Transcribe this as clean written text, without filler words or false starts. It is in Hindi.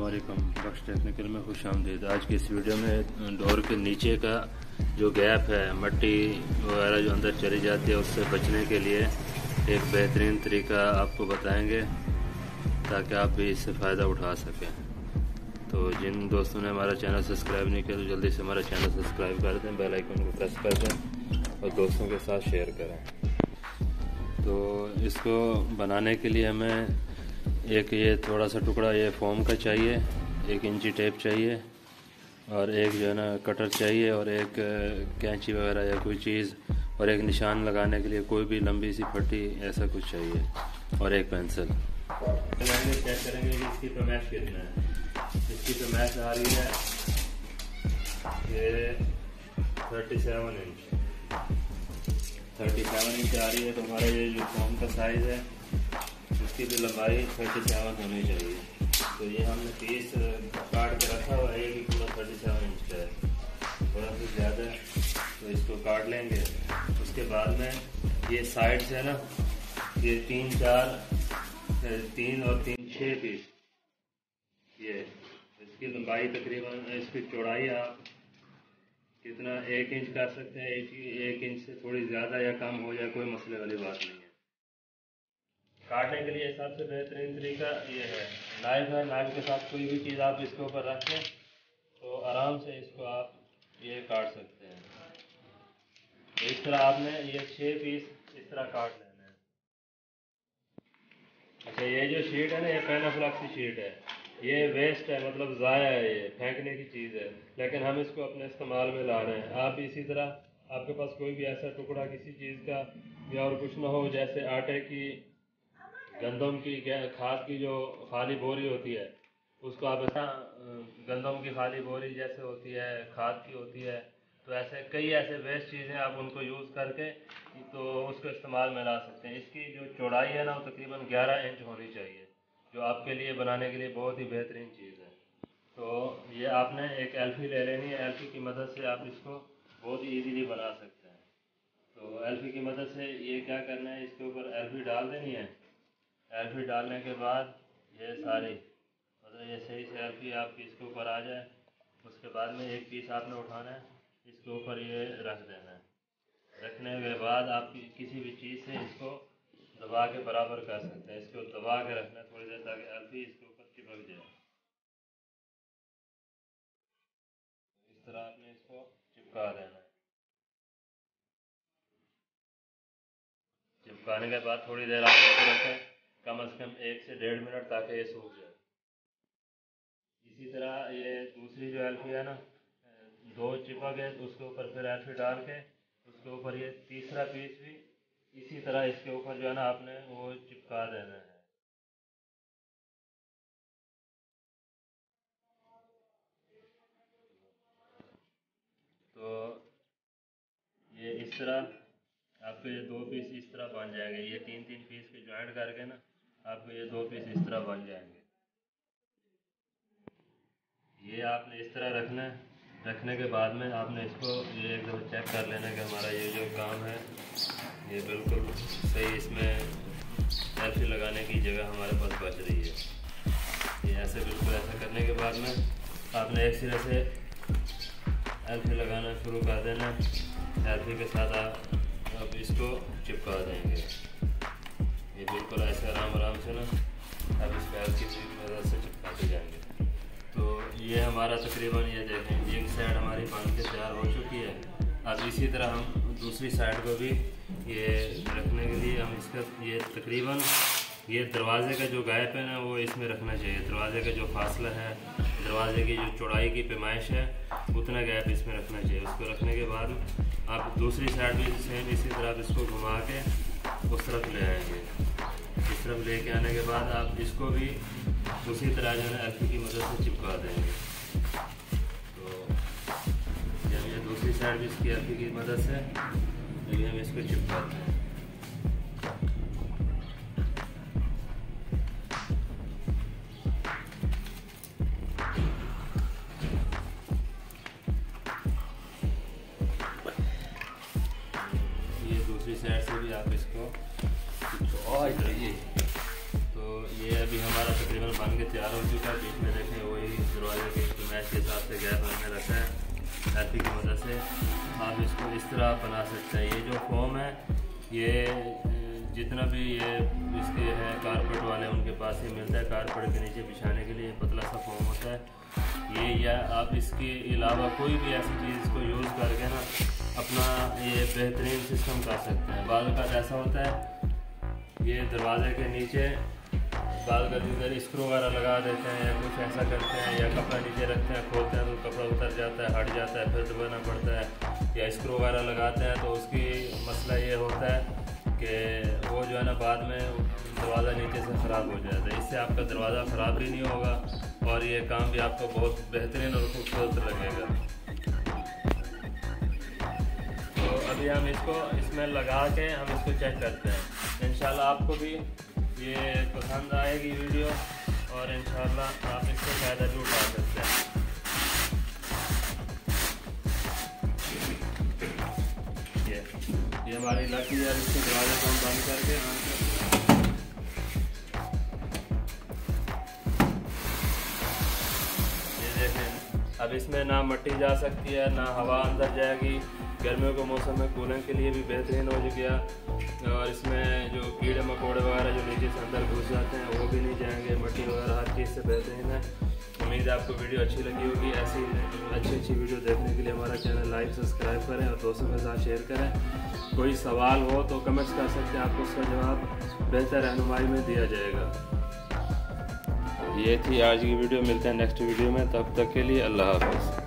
अस्सलामुअलैकुम। बख्श टेक्निकल में खुश आमदीद। आज की इस वीडियो में डोर के नीचे का जो गैप है, मट्टी वगैरह जो अंदर चली जाती है, उससे बचने के लिए एक बेहतरीन तरीका आपको बताएंगे ताकि आप भी इससे फ़ायदा उठा सकें। तो जिन दोस्तों ने हमारा चैनल सब्सक्राइब नहीं किया तो जल्दी से हमारा चैनल सब्सक्राइब कर दें, बेल आइकन को प्रेस कर दें और दोस्तों के साथ शेयर करें। तो इसको बनाने के लिए हमें एक ये थोड़ा सा टुकड़ा ये फोम का चाहिए, 1 इंची टेप चाहिए और एक जो है ना कटर चाहिए और एक कैंची वगैरह या कोई चीज़ और एक निशान लगाने के लिए कोई भी लंबी सी पट्टी ऐसा कुछ चाहिए और एक पेंसिल। चेक करेंगे कि इसकी पैमाइश कितना है। इसकी पैमाइश आ रही है ये 37 इंच। 37 इंच आ रही है। तो हमारा ये जो फोम का साइज़ है उसकी भी लंबाई 37 होनी चाहिए। तो ये हमने पीस काट के रखा हुआ है, ये भी पूरा 37 इंच का है, थोड़ा सा ज़्यादा है तो इसको काट लेंगे। उसके बाद में ये साइड से ना ये 3 और 3 6 पीस, ये इसकी लंबाई तकरीबन, इसकी चौड़ाई आप कितना 1 इंच कर सकते हैं। 1 इंच से थोड़ी ज़्यादा या कम हो जाए कोई मसले वाली बात नहीं है। काटने के लिए सबसे बेहतरीन तरीका ये है, नाइफ है। नाइफ के साथ कोई भी चीज़ आप इसके ऊपर रखें तो आराम से इसको आप ये काट सकते हैं। तो इस तरह आपने ये 6 पीस इस तरह काट लेना है। अच्छा, ये जो शीट है ना, ये पेनाफ्लेक्स की शीट है। ये वेस्ट है, मतलब ज़ाया है, ये फेंकने की चीज़ है, लेकिन हम इसको अपने इस्तेमाल में ला रहे हैं। आप इसी तरह आपके पास कोई भी ऐसा टुकड़ा किसी चीज़ का या और कुछ ना हो, जैसे आटे की, गंदम की, खाद की जो खाली बोरी होती है उसको आप ऐसा, गंदम की खाली बोरी जैसे होती है, खाद की होती है, तो ऐसे कई ऐसे वेस्ट चीज़ें आप उनको यूज़ करके तो उसको इस्तेमाल में ला सकते हैं। इसकी जो चौड़ाई है ना वो तकरीबन 11 इंच होनी चाहिए, जो आपके लिए बनाने के लिए बहुत ही बेहतरीन चीज़ है। तो ये आपने एक एल्फी ले लेनी है। एल्फी की मदद से आप इसको बहुत ही ईजीली बना सकते हैं। तो एल्फी की मदद से ये क्या करना है, इसके ऊपर एल्फी डाल देनी है। एल्फी डालने के बाद ये सारी, मतलब ये सही से एल्फी आपकी इसके ऊपर आ जाए, उसके बाद में एक पीस आपने उठाना है, इसके ऊपर ये रख देना है। रखने के बाद आप किसी भी चीज़ से इसको दबा के बराबर कर सकते हैं। इसको दबा के रखना है थोड़ी देर ताकि एल्फी इसके ऊपर चिपक जाए। इस तरह आपने इसको चिपका देना है। चिपकाने के बाद थोड़ी देर आप इसको रखें, कम से कम 1 से 1.5 मिनट, ताकि ये सूख जाए। इसी तरह ये दूसरी जो एल्फी है ना, 2 चिपक है तो उसके ऊपर फिर एल्फी डाल के उसके ऊपर ये तीसरा पीस भी इसी तरह इसके ऊपर जो है ना आपने वो चिपका देना है। तो ये इस तरह आपके ये 2 पीस इस तरह बन जाएंगे। ये 3-3 पीस के ज्वाइंट करके ना आपको ये 2 पीस इस तरह बन जाएंगे। ये आपने इस तरह रखना है। रखने के बाद में आपने इसको ये एक दफ़ा चेक कर लेना कि हमारा ये जो काम है ये बिल्कुल सही, इसमें एल्फी लगाने की जगह हमारे पास बच रही है। ये ऐसे बिल्कुल ऐसा करने के बाद में आपने एक सिरे से एल्फी लगाना शुरू कर देना। एल्फी के साथ आप इसको चिपका देंगे। ये बिल्कुल ऐसे आराम से ना आप इसको एल्फी की मदद से चिपकाते जाएंगे। तो ये हमारा तकरीबन, ये देखें, एक साइड हमारी बन के तैयार हो चुकी है। अब इसी तरह हम दूसरी साइड को भी ये रखने के लिए हम इसका ये तकरीबन ये दरवाज़े का जो गैप है ना वो इसमें रखना चाहिए। दरवाज़े का जो फासला है, दरवाज़े की जो चौड़ाई की पैमाइश है, उतना गैप इसमें रखना चाहिए। उसको रखने के बाद आप दूसरी साइड भी सेम इसी तरह आप इसको घुमा के उस तरफ ले आएंगे। इस तरफ लेके आने के बाद आप इसको भी उसी तरह जो है एल्फी की मदद से चिपका देंगे। तो जब ये दूसरी साइड भी इसकी एल्फी की मदद से अभी हम इसको चिपकाते हैं। ये दूसरी साइड से भी आप इसको और तो ये अभी हमारा तकरीबन बन के तैयार हो चुका है। बीच में देखें वो गैप हमने रखा है एलपी की मदद से। आप इसको इस तरह बना सकते हैं। ये जो फोम है ये जितना भी ये इसके हैं कारपेट वाले उनके पास ही मिलता है। कारपेट के नीचे बिछाने के लिए पतला सा फोम होता है ये, या आप इसके अलावा कोई भी ऐसी चीज़ को यूज़ करके ना अपना ये बेहतरीन सिस्टम कर सकते हैं। बाल का ऐसा होता है ये दरवाजे के नीचे बाल का इधर स्क्रू वगैरह लगा देते हैं या कुछ ऐसा करते हैं, या कपड़ा नीचे रखते हैं, खोलते हैं तो कपड़ा उतर जाता है, हट जाता है, फिर दबाना पड़ता है, या स्क्रू वगैरह लगाते हैं तो उसकी मसला ये होता है कि वो जो है ना बाद में दरवाज़ा नीचे से ख़राब हो जाता है। इससे आपका दरवाज़ा ख़राब भी नहीं होगा और ये काम भी आपको बहुत बेहतरीन और खूबसूरत लगेगा। तो अभी हम इसको इसमें लगा के हम इसको चेक करते हैं। इंशाल्लाह आपको भी ये पसंद आएगी वीडियो और इंशाल्लाह आप इससे फ़ायदा भी उठा सकते हैं। ये हमारी लकी है, इसके दरवाजे को हम बंद करके ये देखें। अब इसमें ना मिट्टी जा सकती है ना हवा अंदर जाएगी। गर्मियों के मौसम में कूलिंग के लिए भी बेहतरीन हो गया और इसमें जो कीड़े मकोड़े वगैरह जो नीचे से अंदर घुस जाते हैं वो भी नहीं जाएंगे। मिट्टी वगैरह हर चीज़ से बेहतरीन है। उम्मीद है आपको वीडियो अच्छी लगी होगी। ऐसी अच्छी वीडियो देखने के लिए हमारा चैनल लाइक सब्सक्राइब करें और दोस्तों के साथ शेयर करें। कोई सवाल हो तो कमेंट्स कर सकते हैं, आपको उसका जवाब बेहतर रहनुमाई में दिया जाएगा। ये थी आज की वीडियो। मिलते हैं नेक्स्ट वीडियो में, तब तक के लिए अल्लाह हाफ़िज़।